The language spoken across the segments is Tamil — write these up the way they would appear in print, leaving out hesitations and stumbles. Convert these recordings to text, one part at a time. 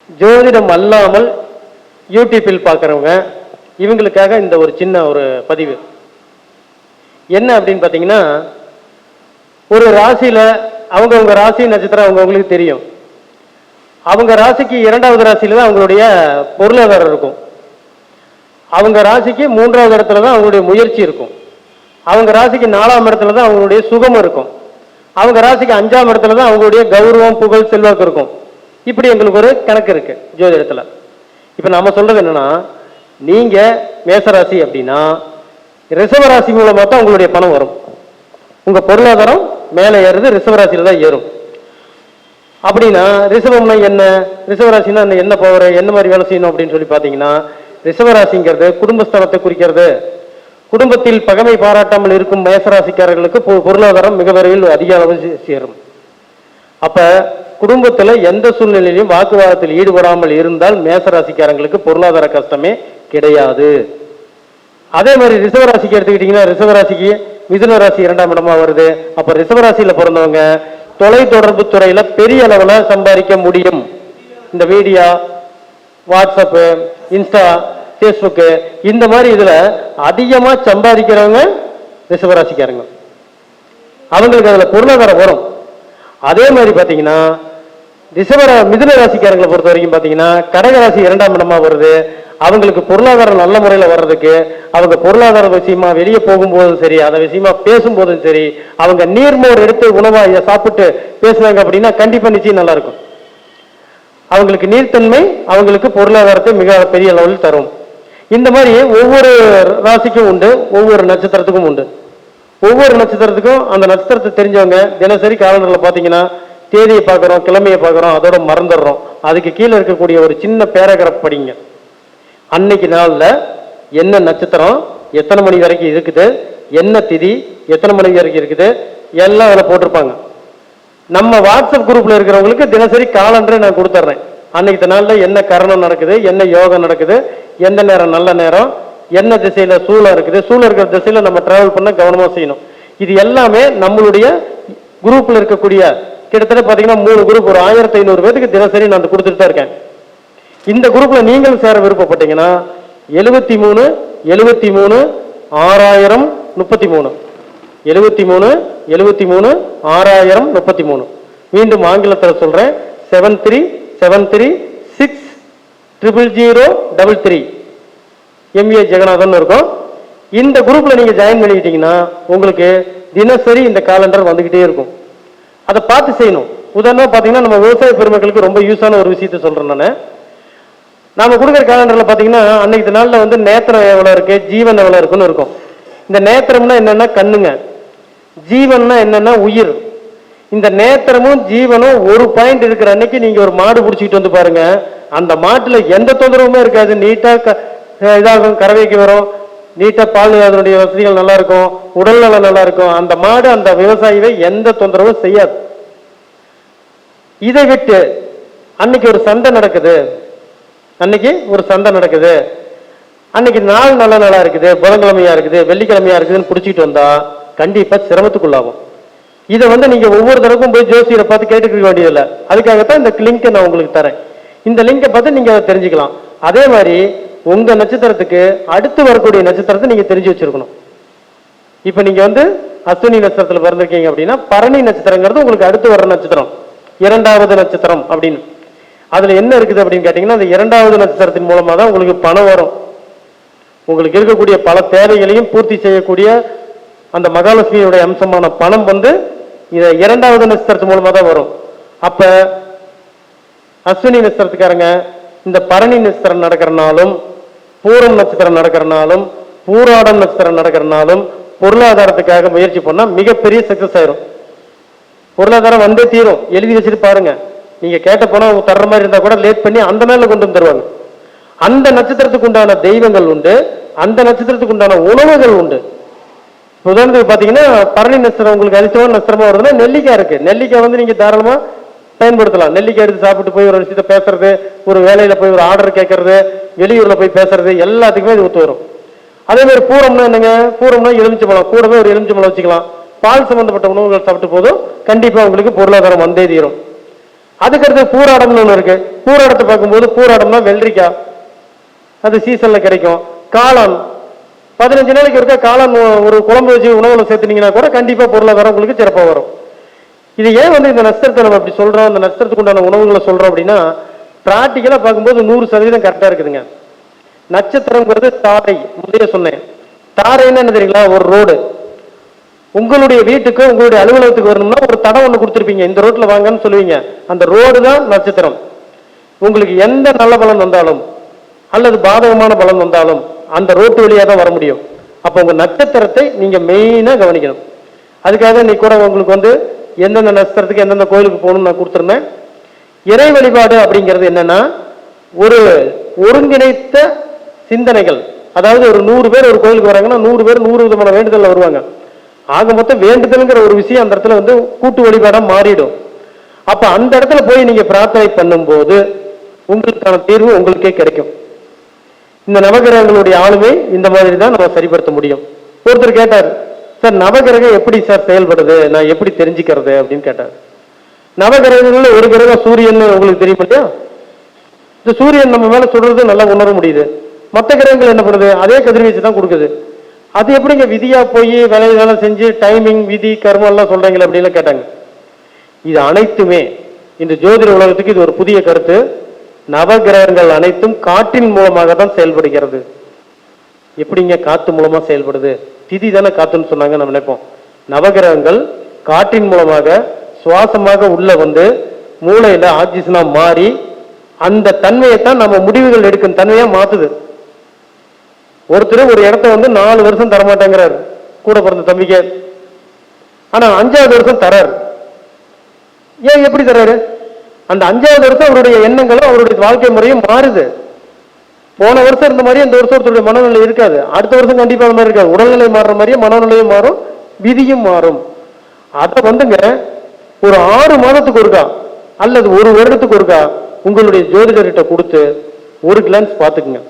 ஜோதிடம் அல்லாமல் யூடியூப்பில் பார்க்குறவங்க இவங்களுக்காக இந்த ஒரு சின்ன ஒரு பதிவு என்ன அப்படின்னு பார்த்தீங்கன்னா, ஒரு ராசியில் அவங்கவுங்க ராசி நட்சத்திரம் அவங்கவுங்களுக்கு தெரியும். அவங்க ராசிக்கு 2வது ராசியில தான் அவங்களுடைய பொருளாதாரம் இருக்கும். அவங்க ராசிக்கு 3வது இடத்துல தான் அவங்களுடைய முயற்சி இருக்கும். அவங்க ராசிக்கு 4ஆம் இடத்துல தான் அவங்களுடைய சுகம் இருக்கும். அவங்க ராசிக்கு 5ஆம் இடத்துல தான் அவங்களுடைய கௌரவம், புகழ், செல்வாக்கு இருக்கும். இப்படி எங்களுக்கு ஒரு கணக்கு இருக்கு ஜோதிடத்துல. இப்ப நம்ம சொல்றது என்னன்னா, நீங்க மேசராசி அப்படின்னா ரிஷபராசி மூலமா தான் உங்களுடைய பணம் வரும். உங்க பொருளாதாரம் மேலே ஏறுது ரிஷபராசியில தான் ஏறும். அப்படின்னா ரிஷபம்னா என்ன, ரிஷபராசினா என்ன பவர், என்ன மாதிரி வேலை செய்யணும் அப்படின்னு சொல்லி பாத்தீங்கன்னா, ரிஷபராசிங்கிறது குடும்பஸ்தானத்தை குறிக்கிறது. குடும்பத்தில் பகைமை பாராட்டாமல் இருக்கும் மேசராசிக்காரர்களுக்கு பொருளாதாரம் மிக விரைவில் அதிக அளவு சேரும். அப்ப குடும்பத்துல எந்த சூழ்நிலையிலும் வாக்குவாதத்தில் ஈடுபடாமல் இருந்தால் மேசராசிக்காரங்களுக்கு பொருளாதார கஷ்டமே கிடையாது. அதே மாதிரி ரிஷபராசிக்கு எடுத்துக்கிட்டீங்கன்னா, ரிஷபராசிக்கு மிதுன ராசி 2ஆம் இடமா வருது. அப்ப ரிஷபராசியில பிறந்தவங்க தொலை தொடர்பு துறையில பெரிய அளவுல சம்பாதிக்க முடியும். இந்த மீடியா, வாட்ஸ்அப்பு, இன்ஸ்டா, பேஸ்புக்கு இந்த மாதிரி இதுல அதிகமா சம்பாதிக்கிறவங்க ரிஷபராசிக்காரங்க. அவங்களுக்கு அதுல பொருளாதாரம் வரும். அதே மாதிரி பாத்தீங்கன்னா மிதுன ராசிக்காரங்களை பொறுத்த வரைக்கும் பாத்தீங்கன்னா கடகராசி 2ஆம் இடமா வருது. அவங்களுக்கு பொருளாதாரம் நல்ல முறையில வர்றதுக்கு அவங்க பொருளாதார விஷயமா வெளியே போகும்போதும் சரி, அதை விஷயமா பேசும்போதும் சரி, அவங்க நீர்மோர் எடுத்து உணவா சாப்பிட்டு பேசுனாங்க அப்படின்னா கண்டிப்பா நிச்சயம் நல்லா இருக்கும். அவங்களுக்கு நீர்த்தன்மை அவங்களுக்கு பொருளாதாரத்தை மிக பெரிய அளவில் தரும். இந்த மாதிரி ஒவ்வொரு ராசிக்கும் உண்டு, ஒவ்வொரு நட்சத்திரத்துக்கும் உண்டு. ஒவ்வொரு நட்சத்திரத்துக்கும் அந்த நட்சத்திரத்தை தெரிஞ்சவங்க தினசரி காலண்டர்ல பாத்தீங்கன்னா தேதியை பார்க்குறோம், கிழமையை பார்க்குறோம், அதோட மறந்துடுறோம். அதுக்கு கீழே இருக்கக்கூடிய ஒரு சின்ன பேராகிராஃப் படிங்க. அன்னைக்கு நாள்ல என்ன நட்சத்திரம், எத்தனை மணி வரைக்கும் இருக்குது, என்ன திதி, எத்தனை மணி வரைக்கும் இருக்குது, எல்லாம் அதில் போட்டிருப்பாங்க. நம்ம வாட்ஸ்அப் குரூப்ல இருக்கிறவங்களுக்கு தினசரி காலண்டரை நான் கொடுத்துட்றேன். அன்னைக்கு நாள்ல என்ன கரணம் நடக்குது, என்ன யோகம் நடக்குது, எந்த நேரம் நல்ல நேரம், என்ன திசையில சூழல் இருக்குது, சூழல் இருக்கிற திசையில நம்ம டிராவல் பண்ண கவனமா செய்யணும். இது எல்லாமே நம்மளுடைய குரூப்ல இருக்கக்கூடிய கிட்டத்தட்ட பாத்தீங்கன்னா 3 குரூப், ஒரு 1500 பேருக்கு தினசரி நான் கொடுத்துட்டு தான் இருக்கேன். இந்த குரூப்ல நீங்களும் சேர விருப்பப்பட்டீங்கன்னா 73 73 6000 33 73 73 6000 33. மீண்டும் ஆங்கிலத்தில் சொல்றேன், 7373600033 MA ஜெகநாதன் இருக்கும். இந்த குரூப்ல நீங்க ஜாயின் பண்ணிக்கிட்டீங்கன்னா உங்களுக்கு தினசரி இந்த காலண்டர் வந்துகிட்டே இருக்கும். அதை பார்த்து செய்யணும். உதாரணம் பாத்தீங்கன்னா நம்ம விவசாய பெருமக்களுக்கு ரொம்ப யூஸான ஒரு விஷயத்த சொல்றேன். நாம கொடுக்குற காலண்டர்ல பாத்தீங்கன்னா அன்னைக்கு நாள்ல வந்து நேத்திரம் எவ்வளவு இருக்கு, ஜீவன் எவ்வளவு இருக்குன்னு இருக்கும். இந்த நேத்திரம்னா என்னன்னா கண்ணுங்க, ஜீவன்னா என்னன்னா உயிர். இந்த நேத்திரமும் ஜீவனும் ஒரு பாயிண்ட் இருக்கிற அன்னைக்கு நீங்க ஒரு மாடு பிடிச்சிக்கிட்டு வந்து பாருங்க, அந்த மாட்டுல எந்த தொந்தரவுமே இருக்காது. நீட்டா இதாகும், கறவைக்கு வரும், நீட்டா பால், அதனுடைய வசதிகள் நல்லா இருக்கும், உடல் நலம் நல்லா இருக்கும். அந்த மாடு அந்த விவசாயியை எந்த தொந்தரவும் செய்யாது. இதை விட்டு அன்னைக்கு ஒரு சண்டை நடக்குது, அன்னைக்கு ஒரு சண்டை நடக்குது, அன்னைக்கு நாள் நல்ல நாளா இருக்குது, புதன்கிழமையா இருக்குது, வெள்ளிக்கிழமையா இருக்குதுன்னு பிடிச்சிட்டு வந்தா கண்டிப்பா சிரமத்துக்குள்ளாகும். இதை வந்து நீங்க ஒவ்வொரு தடவைக்கும் போய் ஜோசியரை பார்த்து கேட்டுக்க வேண்டியதில்லை. அதுக்காகத்தான் இந்த லிங்கை நான் உங்களுக்கு தரேன். இந்த லிங்கை பார்த்து நீங்க அதை தெரிஞ்சுக்கலாம். அதே மாதிரி உங்க நட்சத்திரத்துக்கு அடுத்து வரக்கூடிய நட்சத்திரத்தை நீங்க தெரிஞ்சு வச்சிருக்கணும். இப்ப நீங்க வந்து அஸ்வினி நட்சத்திரத்துல பிறந்திருக்கீங்க அப்படின்னா பரணி நட்சத்திரங்கிறது உங்களுக்கு அடுத்து வர்ற நட்சத்திரம், 2வது நட்சத்திரம் அப்படின்னு. அதுல என்ன இருக்குது அப்படின்னு கேட்டீங்கன்னா, அந்த 2வது நட்சத்திரத்தின் மூலமா தான் உங்களுக்கு பணம் வரும். உங்களுக்கு இருக்கக்கூடிய பல தேவைகளையும் பூர்த்தி செய்யக்கூடிய அந்த மகாலட்சுமியுடைய அம்சமான பணம் வந்து இத 2வது நட்சத்திரத்து மூலமா தான் வரும். அப்ப அஸ்வினி நட்சத்திரத்துக்காரங்க இந்த பரணி நட்சத்திரம் நடக்கிறனாலும், பூரம் நட்சத்திரம் நடக்கிறனாலும், பூராடம் நட்சத்திரம் நடக்கிறனாலும் பொருளாதாரத்துக்காக முயற்சி பண்ணா மிகப்பெரிய சக்சஸ் ஆயிரும். பொருளாதாரம் வந்தே தீரும். எழுதி வச்சுட்டு பாருங்க. நீங்க கேட்ட பணம் தர்ற மாதிரி இருந்தா கூட லேட் பண்ணி அந்த நாள்ல கொண்டு வந்துருவாங்க. அந்த நட்சத்திரத்துக்கு உண்டான தெய்வங்கள் உண்டு, அந்த நட்சத்திரத்துக்கு உண்டான உணவுகள் உண்டு. உதாரணத்துக்கு பாத்தீங்கன்னா பரணி நட்சத்திரம் உங்களுக்கு அதிர்ஷ்டமான நட்சத்திரமா வருதுன்னா நெல்லிக்காய் இருக்கு. நெல்லிக்காய் வந்து நீங்க தாராளமா பயன்படுத்தலாம். நெல்லிக்காய் எடுத்து சாப்பிட்டு போய் ஒரு விஷயத்த பேசுறது, ஒரு வேலையில போய் ஒரு ஆர்டர் கேட்கறது, வெளியூர்ல போய் பேசுறது, எல்லாத்துக்குமே இது ஒத்து வரும். அதே மாதிரி பூரம்னா என்னங்க, பூரம்னா எலுமிச்சம்பழம், கூடவே ஒரு எலுமிச்சம்பழம் வச்சுக்கலாம். பால் சம்பந்தப்பட்ட உணவுகள் சாப்பிட்டு போதும் கண்டிப்பா உங்களுக்கு பொருளாதாரம் வந்தே தீரும். அதுக்கடுத்து பூராடம்னு ஒன்று இருக்கு. பூராடத்தை பார்க்கும்போது பூராடம்னா வெள்ளரிக்காய், அது சீசன்ல கிடைக்கும். காளான் 15 நாளைக்கு இருக்க காளான் ஒரு குழம்பு வச்சு உணவுல சேர்த்துனீங்கன்னா கூட கண்டிப்பா பொருளாதாரம் உங்களுக்கு சிறப்பா வரும். இது ஏன் இந்த நட்சத்திரத்தை நம்ம அப்படி சொல்றோம், அந்த நட்சத்திரத்துக்கு உண்டான உணவுகளை சொல்றோம் அப்படின்னா, பிராக்டிக்கலா பார்க்கும்போது 100% கரெக்டா இருக்குதுங்க. நட்சத்திரங்கிறது தாரை, முதல்ல சொன்னேன். தாரைன்னா என்ன தெரியுங்களா? ஒரு ரோடு. உங்களுடைய வீட்டுக்கு உங்களுடைய அலுவலகத்துக்கு வரணும்னா ஒரு தடம் ஒன்று கொடுத்துருப்பீங்க, இந்த ரோட்ல வாங்கன்னு சொல்லுவீங்க. அந்த ரோடு தான் நட்சத்திரம். உங்களுக்கு எந்த நல்ல பலன் வந்தாலும் அல்லது பாதகமான பலன் வந்தாலும் அந்த ரோட்டு வழியா தான் வர முடியும். அப்ப உங்க நட்சத்திரத்தை நீங்க மெயினா கவனிக்கணும். அதுக்காக நீ கூட உங்களுக்கு எந்தெந்த நட்சத்திரத்துக்கு எந்தெந்த கோயிலுக்கு போகணும்னு நான் கொடுத்துருந்தேன். இறை வழிபாடு அப்படிங்கிறது என்னன்னா, ஒரு ஒருங்கிணைத்த சிந்தனைகள். அதாவது ஒரு 100 பேர் ஒரு கோயிலுக்கு வராங்கன்னா 100 பேர் 100 விதமான வேண்டுதல் வருவாங்க. ஆக மொத்தம் வேண்டுதல்ங்கிற ஒரு விஷயம் அந்த இடத்துல கூட்டு வழிபாடா மாறிடும். அப்ப அந்த இடத்துல போய் நீங்க பிரார்த்தனை பண்ணும்போது உங்களுக்கான தீர்வு உங்களுக்கே கிடைக்கும். இந்த நவகிரகங்களுடைய ஆளுமை இந்த மாதிரி தான் நம்ம சரிப்படுத்த முடியும். ஒருத்தர் கேட்டார், சார் நவகிரகம் எப்படி சார் செயல்படுது, நான் எப்படி தெரிஞ்சுக்கிறது அப்படின்னு கேட்டார். நவகிரகங்கள்ல ஒரு கிரகம் சூரியன் உங்களுக்கு தெரியும் இல்லையா? இந்த சூரியன் நம்ம மேல சொல்றது நல்லா உணர முடியுது. மற்ற கிரகங்கள் என்ன பண்ணுது? அதே கதிர்வீச்சு தான் கொடுக்குது. அது எப்படிங்க விதியா போய் வேலை செஞ்சு டைமிங் விதி கர்மம் எல்லாம் சொல்றீங்களா அப்படின்னு கேட்டாங்க. இது அனைத்துமே இந்த ஜோதிட உலகத்துக்கு இது ஒரு புதிய கருத்து. நவகிரகங்கள் அனைத்தும் காற்றின் மூலமாக தான் செயல்படுகிறது. எப்படிங்க காத்து மூலமா செயல்படுது? திதி தானே காத்துன்னு சொன்னாங்க நம்ம நினைப்போம். நவகிரகங்கள் காற்றின் மூலமாக சுவாசமாக உள்ள மூளையில ஆக்சிஜனா மாறி அந்த தன்மையை தான் நம்ம முடிவுகள் எடுக்கும் தன்மையா மாத்துது. ஒருத்தர் ஒரு இடத்த 4 வருஷம் தரமாட்டேங்கிறார் கூட பிறந்த தம்பிக்கே. ஆனா 5வது வருஷம் தரார். ஏன் எப்படி தர்றாரு? அந்த 5வது வருஷம் அவருடைய எண்ணங்களும் அவருடைய வாழ்க்கை முறையும் மாறுது. போன வருஷம் இருந்த மாதிரி இந்த வருஷம் ஒருத்தருடைய மனநிலை இருக்காது. அடுத்த வருஷம் கண்டிப்பா அந்த மாதிரி இருக்காது. உடல்நிலை மாறுற மாதிரியே மனநிலையும் மாறும், விதியும் மாறும். அதை ஒரு 6 மாதத்துக்கு ஒருக்கா அல்லது 1 வருடத்துக்கு ஒருக்கா உங்களுடைய ஜோதிடர்கிட்ட கொடுத்து ஒரு கிளான்ஸ் பார்த்துக்குங்க.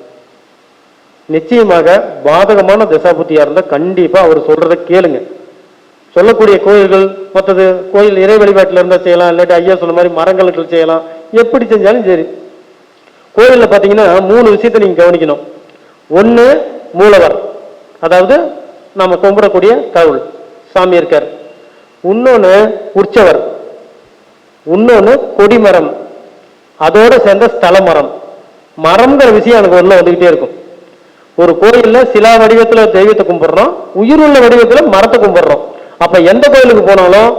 நிச்சயமாக பாதகமான தசாபுத்தியா இருந்தா கண்டிப்பா அவர் சொல்றதை கேளுங்க. சொல்லக்கூடிய கோயில்கள் மற்றது கோயில் இறை வழிபாட்டில் இருந்தா செய்யலாம், இல்லாட்டி ஐயா சொன்ன மாதிரி மரங்களுக்கு செய்யலாம். எப்படி செஞ்சாலும் சரி, கோயில்ல பாத்தீங்கன்னா 3 விஷயத்தை நீங்க கவனிக்கணும். ஒண்ணு மூலவர், அதாவது நம்ம கும்பிடக்கூடிய கடவுள் சாமி இருக்கார். இன்னொன்னு உற்சவர், இன்னொன்னு கொடிமரம், அதோட சேர்ந்த ஸ்தல மரம். மரம்ங்கிற விஷயம் எனக்கு ஒண்ணு வந்துகிட்டே இருக்கும். ஒரு கோயில்ல சிலா வடிவத்துல தெய்வத்தை கும்பிடுறோம், உயிருள்ள வடிவத்துல மரத்தை கும்பிடுறோம். அப்ப எந்த கோயிலுக்கு போனாலும்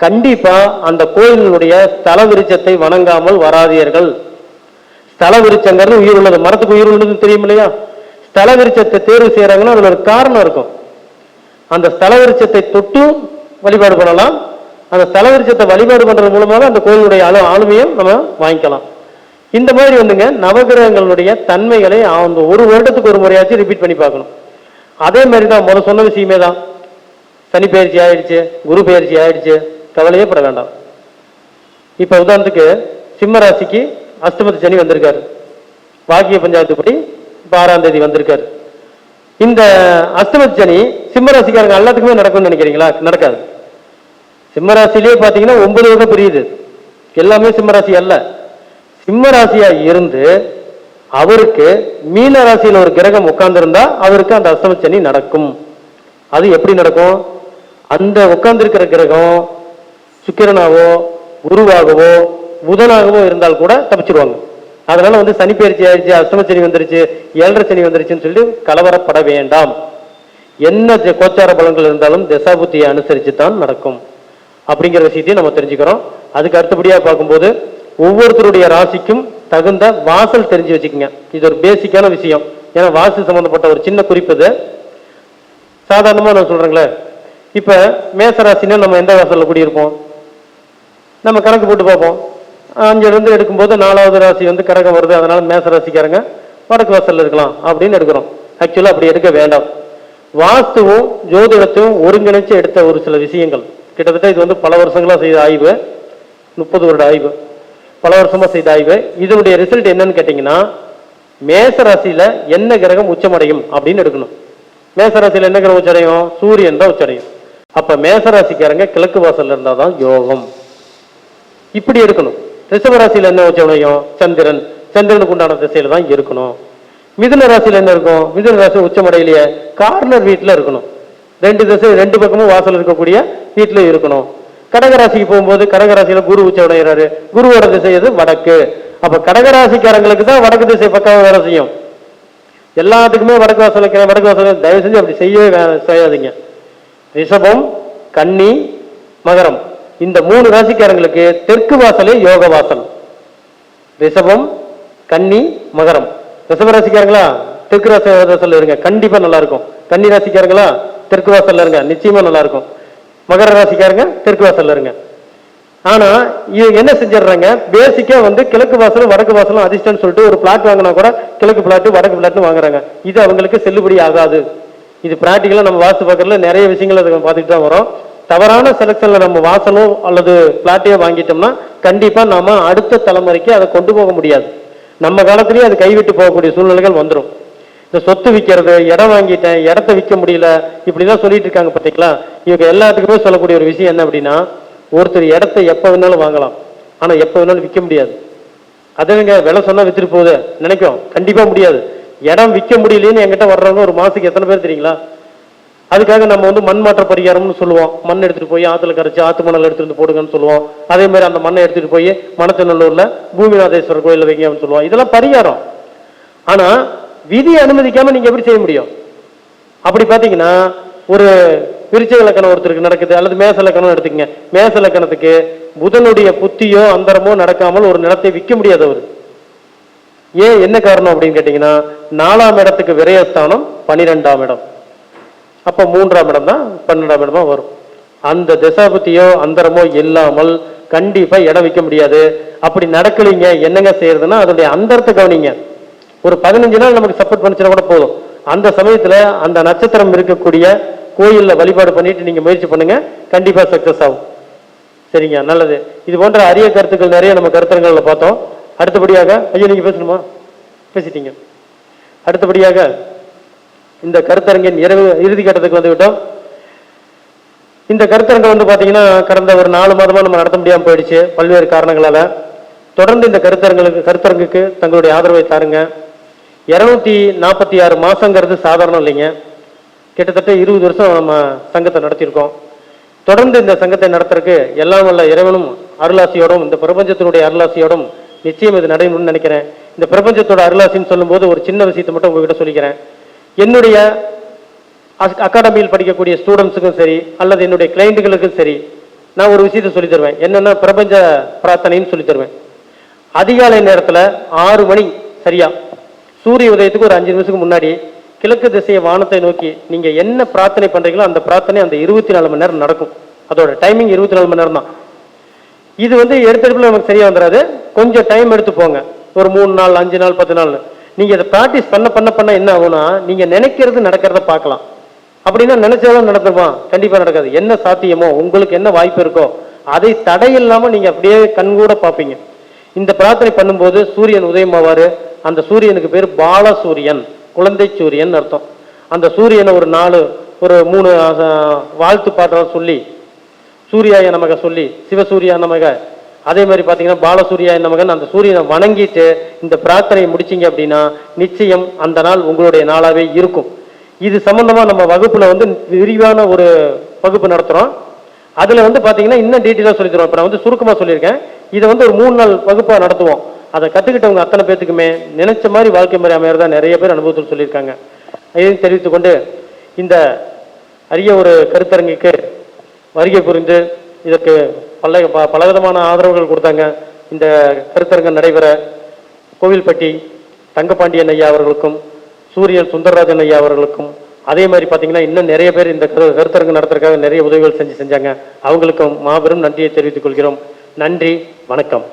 கண்டிப்பா அந்த கோயிலுடைய ஸ்தல விருட்சத்தை வணங்காமல் வராதீர்கள். ஸ்தல விருட்சங்கிறது உயிர் உள்ளது, மரத்துக்கு உயிர் உள்ளது தெரியும் இல்லையா? ஸ்தல விருட்சத்தை தேர்வு செய்யறாங்கன்னா அதுல ஒரு காரணம் இருக்கும். அந்த ஸ்தல விருட்சத்தை தொட்டு வழிபாடு பண்ணலாம். அந்த ஸ்தல விருட்சத்தை வழிபாடு பண்றது மூலமாக அந்த கோயிலுடைய ஆளுமையும் நம்ம வாங்கிக்கலாம். இந்த மாதிரி நவகிரகங்களுடைய தன்மைகளை அந்த 1 வருடத்துக்கு ஒரு முறையாச்சும் ரிப்பீட் பண்ணி பார்க்கணும். அதே மாதிரி தான் சொன்ன விஷயமே தான். சனி பயிற்சி ஆயிடுச்சு, குரு பயிற்சி ஆயிடுச்சு, கவலையே பட வேண்டாம். இப்ப உதாரணத்துக்கு சிம்ம ராசிக்கு அஷ்டமத்து சனி வந்திருக்காரு. வாக்கிய பஞ்சாயத்துப்படி 6ஆம் தேதி வந்திருக்காரு. இந்த அஷ்டமத்து சனி சிம்ம ராசிக்காரங்க எல்லாத்துக்குமே நடக்கும்னு நினைக்கிறீங்களா? நடக்காது. சிம்ம ராசியிலே பாத்தீங்கன்னா 9 வகை பிரியுது. எல்லாமே சிம்ம ராசி அல்ல. சிம்ம ராசியா இருந்து அவருக்கு மீன ராசியில் ஒரு கிரகம் உட்கார்ந்து இருந்தா அவருக்கு அந்த அஷ்டமத்து சனி நடக்கும். அது எப்படி நடக்கும்? அந்த உட்கார்ந்து இருக்கிற கிரகம் சுக்கிரனாவோ குருவாகவோ புதனாகவோ இருந்தால் கூட தப்பிச்சிருவாங்க. அதனால சனி பயிற்சி ஆயிடுச்சு, அஷ்டமத்து சனி வந்துருச்சு, 7.5 சனி வந்துருச்சுன்னு சொல்லி கலவரப்பட வேண்டாம். என்ன கோச்சார பலன்கள் இருந்தாலும் தசாபுத்தியை அனுசரிச்சு தான் நடக்கும் அப்படிங்கிற விஷயத்தையும் நம்ம தெரிஞ்சுக்கிறோம். அதுக்கு அடுத்தபடியா பார்க்கும்போது ஒவ்வொருத்தருடைய ராசிக்கும் தகுந்த வாசல் தெரிஞ்சு வச்சுக்கோங்க. இது ஒரு பேசிக்கான விஷயம். ஏன்னா வாசல் சம்பந்தப்பட்ட ஒரு சின்ன குறிப்பு இது. சாதாரணமா நான் சொல்றேங்களே, இப்ப மேசராசினா நம்ம எந்த வாசல்ல கூடியிருப்போம்? நம்ம கணக்கு போட்டு பார்ப்போம். 5 இருந்து எடுக்கும்போது 4வது ராசி கரகம் வருது, அதனால மேசராசிக்காரங்க வடக்கு வாசல்ல இருக்கலாம் அப்படின்னு எடுக்கிறோம். ஆக்சுவலா அப்படி எடுக்க வேண்டாம். வாஸ்துவும் ஜோதிடத்தையும் ஒருங்கிணைச்சு எடுத்த ஒரு சில விஷயங்கள். கிட்டத்தட்ட இது பல வருஷங்களா செய்த ஆய்வு, 30 வருட ஆய்வு, பல வருஷமா செய்த ஆய்வு. இதனுடைய ரிசல்ட் என்னன்னு கேட்டீங்கன்னா, மேசராசியில என்ன கிரகம் உச்சமடையும் அப்படின்னு எடுக்கணும். மேசராசியில என்ன கிரகம் உச்சடையும்? சூரியன் தான் உச்சடையும். அப்ப மேசராசிக்காரங்க கிழக்கு வாசல்ல இருந்தாதான் யோகம். இப்படி எடுக்கணும். ரிஷப ராசியில என்ன உச்சமடையும்? சந்திரன். சந்திரனுக்கு உண்டான திசையில தான் இருக்கணும். மிதுன ராசியில என்ன இருக்கும்? மிதுன ராசி உச்சமடையிலேயே கார்னர் வீட்டுல இருக்கணும். ரெண்டு திசை, ரெண்டு பக்கமும் வாசல் இருக்கக்கூடிய வீட்டுல இருக்கணும். கடகராசிக்கு போகும்போது கடகராசியில குரு உச்சமடைகிறாரு. குருவோட திசை எது? வடக்கு. அப்ப கடகராசிக்காரங்களுக்கு தான் வடக்கு திசை பக்கம் வேலை செய்யும். எல்லாத்துக்குமே வடக்கு வாசல் வைக்கிறேன், வடக்கு வாசல், தயவு செஞ்சு அப்படி செய்யவே செய்யாதீங்க. ரிஷபம், கன்னி, மகரம், இந்த 3 ராசிக்காரங்களுக்கு தெற்கு வாசலே யோக வாசல். ரிஷபம், கன்னி, மகரம். ரிஷப ராசிக்காரங்களா தெற்கு வாசல் இருங்க, கண்டிப்பா நல்லா இருக்கும். கன்னி ராசிக்காரங்களா தெற்கு வாசல்ல இருங்க, நிச்சயமா நல்லா இருக்கும். மகர ராசிக்காரங்க தெற்கு வாசல்ல இருங்க. ஆனா இவங்க என்ன செஞ்சிடறாங்க, பேசிக்கா வந்து கிழக்கு வாசலும் வடக்கு வாசலும் அதிர்ஷ்டம்னு சொல்லிட்டு ஒரு பிளாட் வாங்கினா கூட கிழக்கு பிளாட் வடக்கு பிளாட்னு வாங்குறாங்க. இது அவங்களுக்கு செல்லுபடி ஆகாது. இது பிராக்டிக்கலா நம்ம வாஸ்து பார்க்கறதுல நிறைய விஷயங்கள் அதை பார்த்துட்டு தான் வரோம். தவறான செலக்ஷன்ல நம்ம வாசலோ அல்லது பிளாட்டையோ வாங்கிட்டோம்னா கண்டிப்பா நாம அடுத்த தலைமுறைக்கு அதை கொண்டு போக முடியாது. நம்ம காலத்திலேயே அது கைவிட்டு போகக்கூடிய சூழ்நிலைகள் வந்துடும். இந்த சொத்து விற்கிறது, இடம் வாங்கிட்டேன், இடத்த விற்க முடியல, இப்படிதான் சொல்லிட்டு இருக்காங்க பார்த்தீங்களா. இவங்க எல்லாத்துக்குமே சொல்லக்கூடிய ஒரு விஷயம் என்ன அப்படின்னா, ஒருத்தர் இடத்தை எப்ப வேணாலும் வாங்கலாம், ஆனா எப்ப வேணாலும் விற்க முடியாது. அதுங்க விலை சொன்னா வித்துட்டு போகுது நினைக்கும், கண்டிப்பா முடியாது. இடம் விற்க முடியலன்னு என்கிட்ட வர்றவங்க ஒரு மாசத்துக்கு எத்தனை பேர் தெரியுங்களா? அதுக்காக நம்ம வந்து மண் மாற்ற பரிகாரம்னு சொல்லுவோம். மண் எடுத்துட்டு போய் ஆத்துல கரைச்சி ஆத்து மணல் எடுத்துட்டு போடுங்கன்னு சொல்லுவோம். அதே மாதிரி அந்த மண்ணை எடுத்துட்டு போய் மணச்சநல்லூர்ல பூமிநாதேஸ்வரர் கோயில்ல வைங்கன்னு சொல்லுவோம். இதெல்லாம் பரிகாரம். ஆனா விதி அனுமதிக்காம நீங்க எப்படி செய்ய முடியும்? அப்படி பாத்தீங்கன்னா ஒரு விருச்சிக லக்கணம் ஒருத்தருக்கு நடக்குது, அல்லது மேச லக்கணம் எடுத்துக்கங்க. மேச லக்கணத்துக்கு புதனுடைய புத்தியோ அந்தரமோ நடக்காமல் ஒரு நிலத்தை விற்க முடியாது அவர். ஏன், என்ன காரணம் அப்படின்னு கேட்டீங்கன்னா, 4ஆம் இடத்துக்கு விரயஸ்தானம் 12ஆம் இடம். அப்ப 3ஆம் இடம் தான் 12ஆம் இடமா வரும். அந்த திசாபுத்தியோ அந்தரமோ இல்லாமல் கண்டிப்பா இடம் விற்க முடியாது. அப்படி நடக்கலீங்க, என்னங்க செய்யறதுன்னா அதனுடைய அந்தரத்தை கவனிங்க. ஒரு 15 நாள் நமக்கு சப்போர்ட் பண்ணிச்சுன்னா கூட போதும். அந்த சமயத்துல அந்த நட்சத்திரம் இருக்கக்கூடிய கோயில்ல வழிபாடு பண்ணிட்டு நீங்க முயற்சி பண்ணுங்க, கண்டிப்பா சக்சஸ் ஆகும். சரிங்க, நல்லது. இது போன்ற அரிய கருத்துக்கள் நிறைய நம்ம கருத்தரங்கள்ல பார்த்தோம். அடுத்தபடியாக, ஐயோ நீங்க பேசணுமா? பேசிட்டீங்க. அடுத்தபடியாக இந்த கருத்தரங்கின் இறுதி கட்டத்துக்கு வந்து விட்டோம். இந்த கருத்தரங்கம் வந்து பாத்தீங்கன்னா கடந்த ஒரு 4 மாதமா நம்ம நடத்த முடியாம போயிடுச்சு பல்வேறு காரணங்களால. தொடர்ந்து இந்த கருத்தரங்குக்கு தங்களுடைய ஆதரவை தாருங்க. 246 மாசங்கிறது சாதாரணம் இல்லைங்க. கிட்டத்தட்ட 20 வருஷம் நம்ம சங்கத்தை நடத்தியிருக்கோம். தொடர்ந்து இந்த சங்கத்தை நடத்துறதுக்கு எல்லாம் வல்ல இறைவனும் அருளாசியோடும் இந்த பிரபஞ்சத்தினுடைய அருளாசியோடும் நிச்சயம் இது நடைமுறைன்னு நினைக்கிறேன். இந்த பிரபஞ்சத்தோட அருளாசின்னு சொல்லும்போது ஒரு சின்ன விஷயத்தை மட்டும் உங்ககிட்ட சொல்லிக்கிறேன். என்னுடைய அகாடமியில் படிக்கக்கூடிய ஸ்டூடெண்ட்ஸுக்கும் சரி அல்லது என்னுடைய கிளைண்ட்டுகளுக்கும் சரி நான் ஒரு விஷயத்தை சொல்லி தருவேன். என்னன்னா பிரபஞ்ச பிரார்த்தனைன்னு சொல்லி தருவேன். அதிகாலை நேரத்தில் 6 மணி சரியா சூரிய உதயத்துக்கு ஒரு 5 நிமிஷத்துக்கு முன்னாடி கிழக்கு திசையை வானத்தை நோக்கி நீங்க என்ன பிரார்த்தனை பண்றீங்களோ அந்த பிரார்த்தனை அந்த 24 மணி நேரம் நடக்கும். அதோட டைமிங் 24 மணி நேரம் தான். இது வந்து எடுத்தெடுப்புல நமக்கு சரியா வந்துடாது, கொஞ்சம் டைம் எடுத்து போங்க. ஒரு 3 நாள் 5 நாள் 10 நாள் நீங்க இதை பிராக்டிஸ் பண்ண பண்ண பண்ண என்ன ஆகும்னா நீங்க நினைக்கிறது நடக்கிறத பார்க்கலாம். அப்படின்னா நினைச்சாலும் நடந்துருமா? கண்டிப்பா நடக்காது. என்ன சாத்தியமோ உங்களுக்கு என்ன வாய்ப்பு இருக்கோ அதை தடையில்லாம நீங்க அப்படியே கண்கூட பார்ப்பீங்க. இந்த பிரார்த்தனை பண்ணும்போது சூரியன் உதயமாவாரு. அந்த சூரியனுக்கு பேர் பாலசூரியன், குழந்தை சூரியன் அர்த்தம். அந்த சூரியனை ஒரு 3 வாழ்த்து பாட்டெல்லாம் சொல்லி சூர்யாய நமக சொல்லி சிவசூர்யா நமக, அதே மாதிரி பார்த்தீங்கன்னா பாலசூர்யா நமகன் அந்த சூரியனை வணங்கிட்டு இந்த பிரார்த்தனையை முடிச்சிங்க அப்படின்னா நிச்சயம் அந்த நாள் உங்களுடைய நாளாவே இருக்கும். இது சம்பந்தமா நம்ம வகுப்புல வந்து விரிவான ஒரு வகுப்பு நடத்துறோம். அதுல வந்து பாத்தீங்கன்னா இன்னும் டீட்டெயிலா சொல்லி தருவோம். இப்ப நான் வந்து சுருக்கமா சொல்லியிருக்கேன். இதை வந்து ஒரு 3 நாள் வகுப்பா நடத்துவோம். அதை கத்துக்கிட்டவங்க அத்தனை பேத்துக்குமே நினைச்ச மாதிரி வாழ்க்கை முறை அமையறதா நிறைய பேர் அனுபவத்தில் சொல்லியிருக்காங்க. இதையும் தெரிவித்துக் கொண்டு இந்த அரிய ஒரு கருத்தரங்குக்கு வருகை புரிந்து இதற்கு பலவிதமான ஆதரவுகள் கொடுத்தாங்க. இந்த கருத்தரங்கம் நடைபெற கோவில்பட்டி தங்கப்பாண்டியன் ஐயா அவர்களுக்கும் சூரியன் சுந்தரராஜன் ஐயா அவர்களுக்கும் அதே மாதிரி பார்த்தீங்கன்னா இன்னும் நிறைய பேர் இந்த கருத்தரங்கு நடத்துறதுக்காக நிறைய உதவிகள் செஞ்சாங்க. அவங்களுக்கும் மாபெரும் நன்றியை தெரிவித்துக் கொள்கிறோம். நன்றி, வணக்கம்.